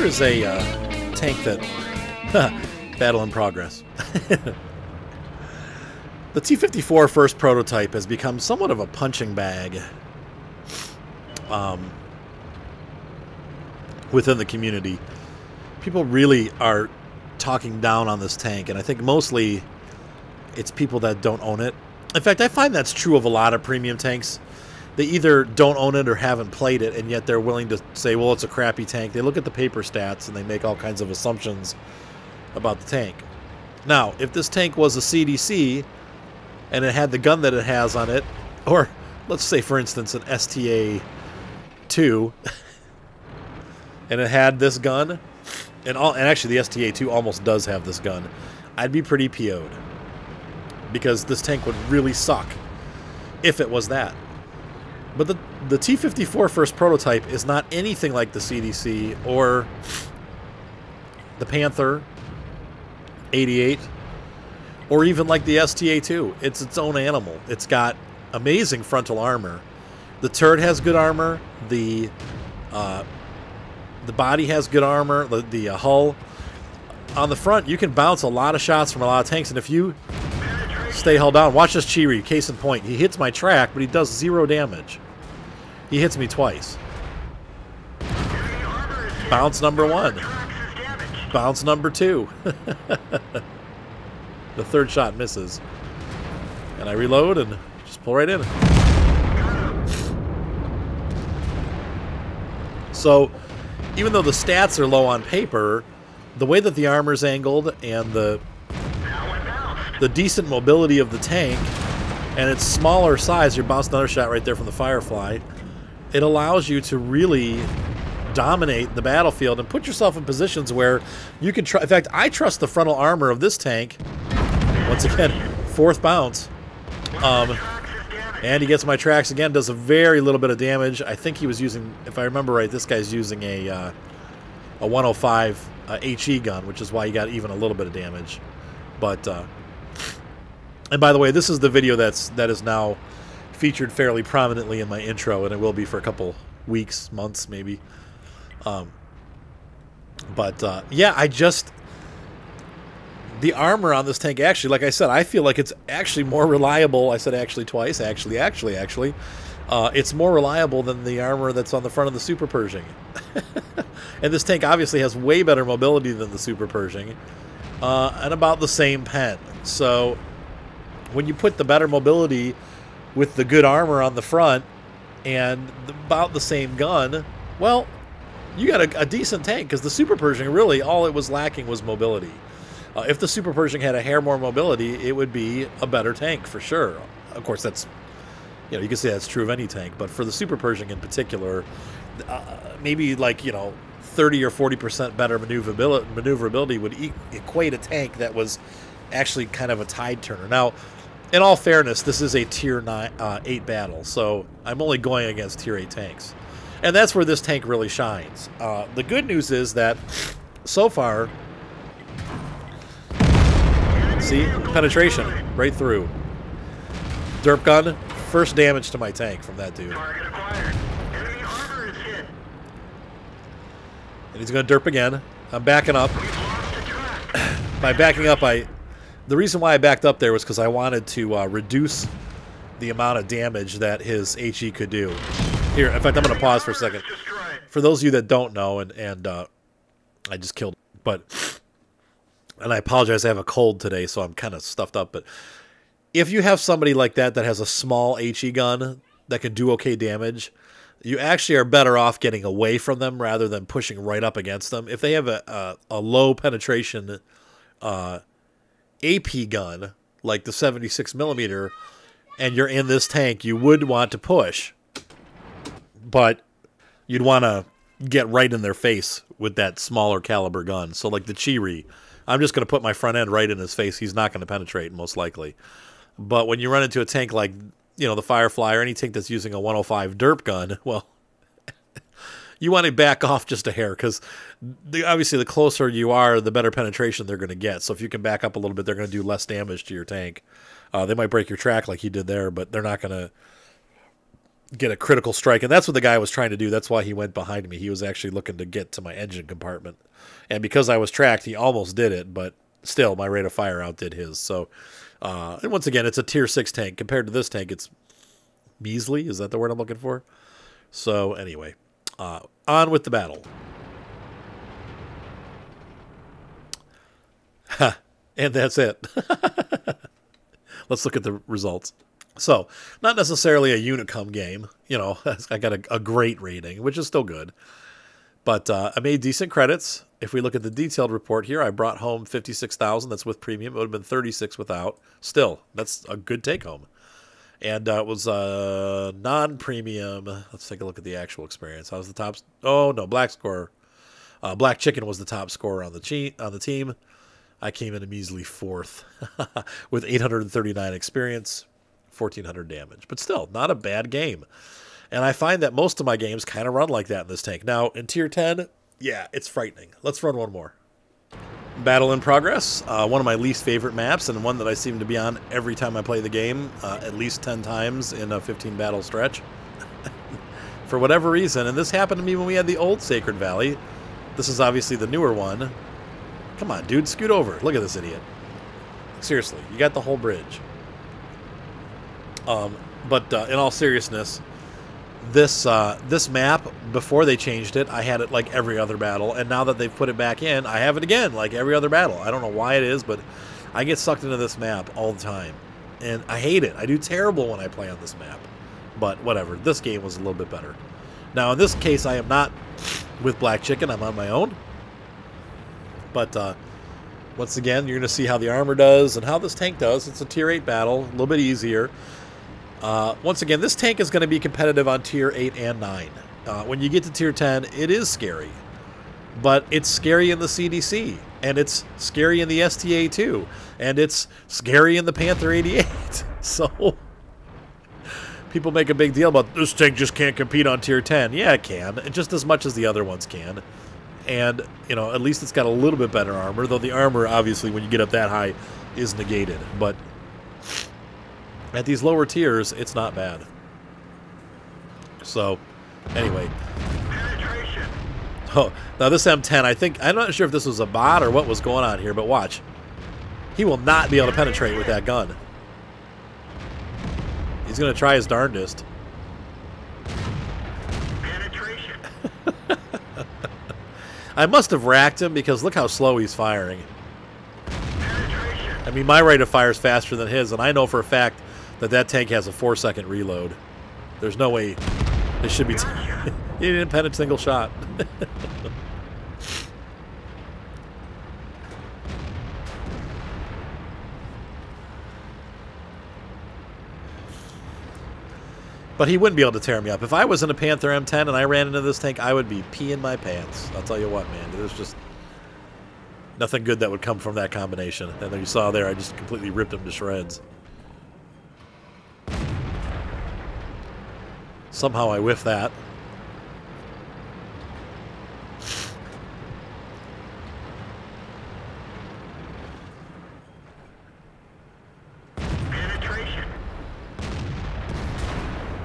is a tank that... battle in progress. The T-54 first prototype has become somewhat of a punching bag within the community. People really are talking down on this tank, and I think mostly it's people that don't own it. In fact, I find that's true of a lot of premium tanks. They either don't own it or haven't played it, and yet they're willing to say, well, it's a crappy tank. They look at the paper stats, and they make all kinds of assumptions about the tank. Now, if this tank was a CDC, and it had the gun that it has on it, or let's say, for instance, an STA-2, and it had this gun, and actually the STA-2 almost does have this gun, I'd be pretty PO'd. Because this tank would really suck if it was that. But the T-54 first prototype is not anything like the CDC or the Panther 88 or even like the STA-2. It's its own animal. It's got amazing frontal armor. The turret has good armor. The body has good armor. The hull. On the front, you can bounce a lot of shots from a lot of tanks, and if you stay held down, watch this Chiri, case in point. He hits my track, but he does 0 damage. He hits me twice. Bounce number 1. Bounce number 2. The third shot misses. And I reload and just pull right in. So, even though the stats are low on paper, the way that the armor's angled and the decent mobility of the tank and its smaller size, you're bouncing another shot right there from the Firefly, it allows you to really dominate the battlefield and put yourself in positions where you can in fact, I trust the frontal armor of this tank. Once again, 4th bounce. And he gets my tracks again, does a very little bit of damage. I think he was using, if I remember right, this guy's using a 105 HE gun, which is why he got even a little bit of damage. But and by the way, this is the video that is now featured fairly prominently in my intro, and it will be for a couple weeks, months, maybe. Yeah, the armor on this tank, actually, like I said, I feel like it's actually more reliable. I said actually twice. Actually. It's more reliable than the armor that's on the front of the Super Pershing. And this tank obviously has way better mobility than the Super Pershing, and about the same pen. So when you put the better mobility with the good armor on the front and about the same gun, well, you got a decent tank, because the Super Pershing, really, all it was lacking was mobility. If the Super Pershing had a hair more mobility, it would be a better tank for sure. Of course, that's, you can say that's true of any tank, but for the Super Pershing in particular, maybe like, 30 or 40% better maneuverability would equate a tank that was actually kind of a tide turner. Now, in all fairness, this is a Tier 8 battle, so I'm only going against Tier 8 tanks. And that's where this tank really shines. The good news is that, so far, see, penetration, right through. Derp gun, first damage to my tank from that dude. And he's going to derp again. I'm backing up. By backing up, the reason why I backed up there was because I wanted to reduce the amount of damage that his HE could do. Here, in fact, I'm going to pause for a second. For those of you that don't know, and I just killed, and I apologize, I have a cold today, so I'm kind of stuffed up, but if you have somebody like that has a small HE gun that can do okay damage, you actually are better off getting away from them rather than pushing right up against them. If they have a low penetration AP gun, like the 76mm, and you're in this tank, you would want to push, but you'd want to get right in their face with that smaller caliber gun. So like the Chiri, I'm just going to put my front end right in his face. He's not going to penetrate, most likely. But when you run into a tank like, the Firefly or any tank that's using a 105 derp gun, well, you want to back off just a hair, because obviously the closer you are, the better penetration they're going to get. So if you can back up a little bit, they're going to do less damage to your tank. They might break your track like he did there, but they're not going to get a critical strike. And that's what the guy was trying to do. That's why he went behind me. He was actually looking to get to my engine compartment. And because I was tracked, he almost did it, but still, my rate of fire outdid his. So, and once again, it's a tier 6 tank. Compared to this tank, it's measly. Is that the word I'm looking for? So, anyway, on with the battle. And that's it. Let's look at the results. So, not necessarily a Unicum game. You know, I got a great rating, which is still good. But I made decent credits. If we look at the detailed report here, I brought home 56,000. That's with premium. It would have been 36 without. Still, that's a good take home. And it was non-premium. Let's take a look at the actual experience. I was the top. Oh no, black score. Black Chicken was the top scorer on the team. I came in a measly 4th with 839 experience, 1,400 damage. But still, not a bad game. And I find that most of my games kind of run like that in this tank. Now, in Tier 10, yeah, it's frightening. Let's run one more. Battle in progress. One of my least favorite maps, and one that I seem to be on every time I play the game, at least 10 times in a 15-battle stretch. For whatever reason, and this happened to me when we had the old Sacred Valley. This is obviously the newer one. Come on, dude, scoot over. Look at this idiot. Seriously, you got the whole bridge. But in all seriousness, this map, before they changed it, I had it like every other battle, and now that they've put it back in, I have it again like every other battle. I don't know why it is, but I get sucked into this map all the time, and I hate it. I do terrible when I play on this map, but whatever. This game was a little bit better. Now, in this case, I am not with Black Chicken. I'm on my own. But once again, you're going to see how the armor does and how this tank does. It's a Tier 8 battle, a little bit easier. Once again, this tank is going to be competitive on Tier 8 and 9. When you get to Tier 10, it is scary. But it's scary in the CDC. And it's scary in the STA too. And it's scary in the Panther 88. So, people make a big deal about this tank just can't compete on Tier 10. Yeah, it can. Just as much as the other ones can. And, you know, at least it's got a little bit better armor. Though the armor, obviously, when you get up that high, is negated. But at these lower tiers, it's not bad. So, anyway. Oh, now this M10, I'm not sure if this was a bot or what was going on here, but watch. He will not be able to penetrate with that gun. He's going to try his darndest. Penetration. I must have racked him because look how slow he's firing. Penetration. I mean, my rate of fire is faster than his, and I know for a fact that tank has a 4-second reload. There's no way it should be. He didn't pen a single shot. But he wouldn't be able to tear me up. If I was in a Panther M10 and I ran into this tank, I would be peeing my pants. I'll tell you what, man. There's just nothing good that would come from that combination. And then you saw there, I just completely ripped him to shreds. Somehow I whiffed that.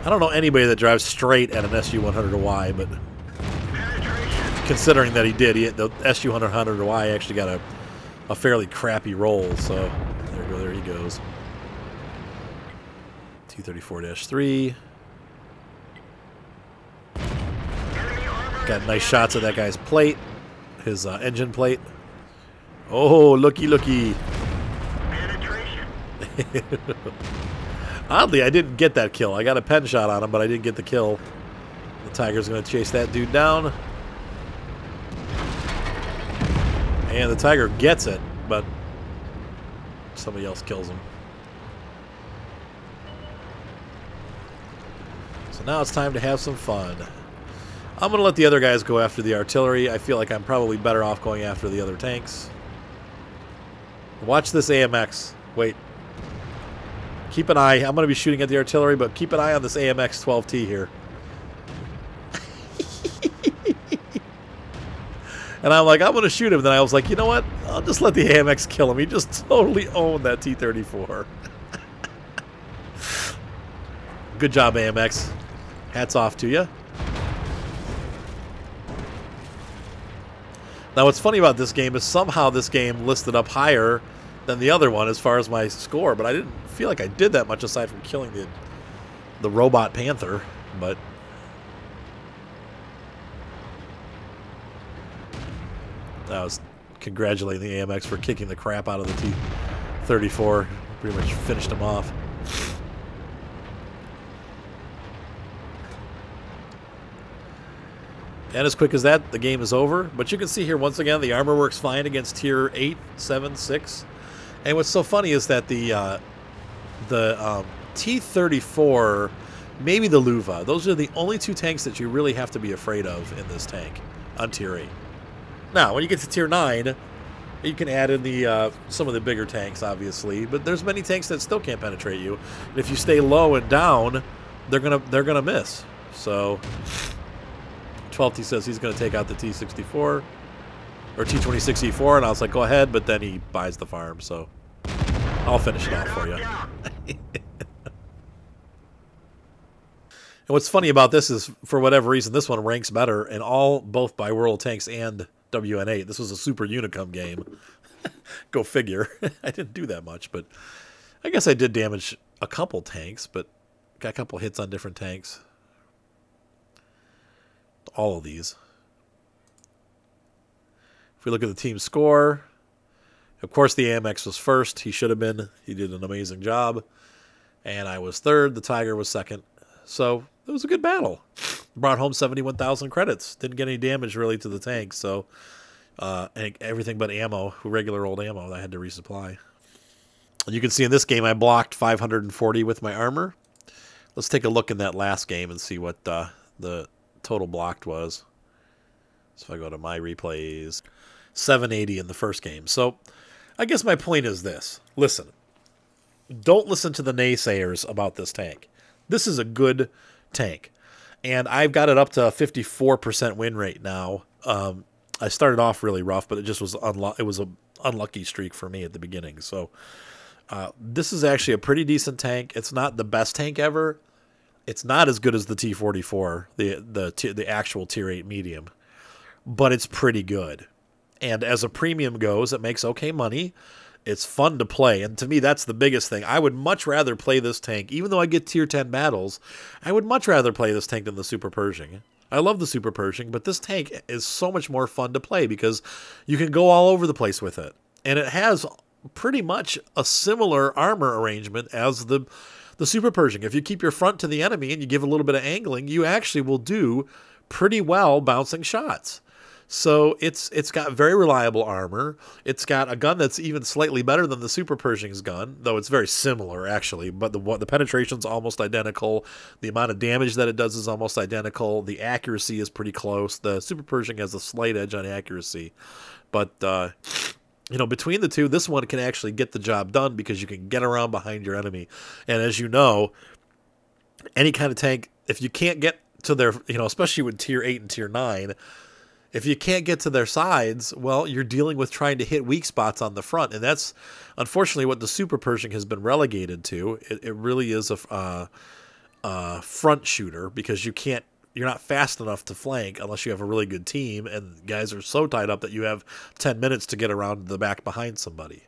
I don't know anybody that drives straight at an SU-100Y, but considering that he did, the SU-100Y actually got a fairly crappy roll, so there he goes. T-34-3. Got nice shots of that guy's plate, his engine plate. Oh, looky. Oddly, I didn't get that kill. I got a pen shot on him, but I didn't get the kill. The Tiger's going to chase that dude down. And the Tiger gets it, but somebody else kills him. So now it's time to have some fun. I'm going to let the other guys go after the artillery. I feel like I'm probably better off going after the other tanks. Watch this AMX. Wait. Keep an eye. I'm going to be shooting at the artillery, but keep an eye on this AMX 12T here. And I'm like, I'm going to shoot him. Then I was like, you know what? I'll just let the AMX kill him. He just totally owned that T-34. Good job, AMX. Hats off to you. Now, what's funny about this game is somehow this game listed up higher than the other one as far as my score, but I didn't feel like I did that much aside from killing the robot panther, but I was congratulating the AMX for kicking the crap out of the T-34. Pretty much finished him off. And as quick as that, the game is over. But you can see here, once again, the armor works fine against Tier 8, 7, 6. And what's so funny is that the T-34, maybe the Luva, those are the only two tanks that you really have to be afraid of in this tank on Tier 8. Now, when you get to Tier 9, you can add in the some of the bigger tanks, obviously. But there's many tanks that still can't penetrate you. And if you stay low and down, they're gonna miss. So 12T says he's going to take out the T-64 or T-26E4, and I was like, go ahead, but then he buys the farm, so I'll finish it off for you. And what's funny about this is, for whatever reason, this one ranks better in both by World Tanks and WN8. This was a Super Unicum game. Go figure. I didn't do that much, but I guess I did damage a couple tanks, but got a couple hits on different tanks. All of these. If we look at the team score, of course the AMX was first. He should have been. He did an amazing job. And I was third. The Tiger was second. So it was a good battle. Brought home 71,000 credits. Didn't get any damage really to the tank. So and everything but ammo, regular old ammo that I had to resupply. And you can see in this game I blocked 540 with my armor. Let's take a look in that last game and see what the total blocked was. So if I go to my replays, 780 in the first game. So I guess my point is this. Listen, don't listen to the naysayers about this tank. This is a good tank. And I've got it up to a 54% win rate now. I started off really rough, but it just was an unlucky streak for me at the beginning. So this is actually a pretty decent tank. It's not the best tank ever. It's not as good as the T-44, the actual Tier 8 medium, but it's pretty good. And as a premium goes, it makes okay money. It's fun to play, and to me, that's the biggest thing. I would much rather play this tank, even though I get Tier 10 battles, I would much rather play this tank than the Super Pershing. I love the Super Pershing, but this tank is so much more fun to play because you can go all over the place with it. And it has pretty much a similar armor arrangement as the Super Pershing. If you keep your front to the enemy and you give a little bit of angling, you actually will do pretty well bouncing shots. So it's got very reliable armor. It's got a gun that's even slightly better than the Super Pershing's gun, though it's very similar actually. But the penetration's almost identical. The amount of damage that it does is almost identical. The accuracy is pretty close. The Super Pershing has a slight edge on accuracy, but you know, between the two, this one can actually get the job done because you can get around behind your enemy. And as you know, any kind of tank, if you can't get to their, you know, especially with Tier 8 and Tier 9, if you can't get to their sides, well, you're dealing with trying to hit weak spots on the front. And that's unfortunately what the Super Pershing has been relegated to. It really is a front shooter because you're not fast enough to flank unless you have a really good team, and guys are so tied up that you have 10 minutes to get around the back behind somebody.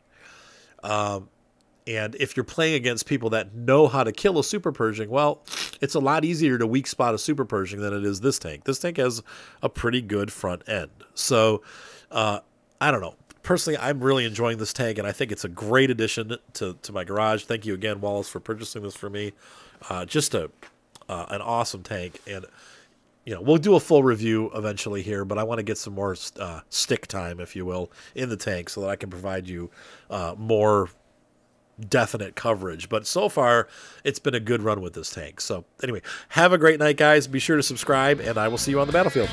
And if you're playing against people that know how to kill a Super Pershing, well, it's a lot easier to weak spot a Super Pershing than it is this tank. This tank has a pretty good front end. So, I don't know. Personally, I'm really enjoying this tank, and I think it's a great addition to my garage. Thank you again, Wallace, for purchasing this for me. Just an awesome tank, and you know, we'll do a full review eventually here, but I want to get some more stick time, if you will, in the tank so that I can provide you more definite coverage. But so far, it's been a good run with this tank. So anyway, have a great night, guys. Be sure to subscribe, and I will see you on the battlefield.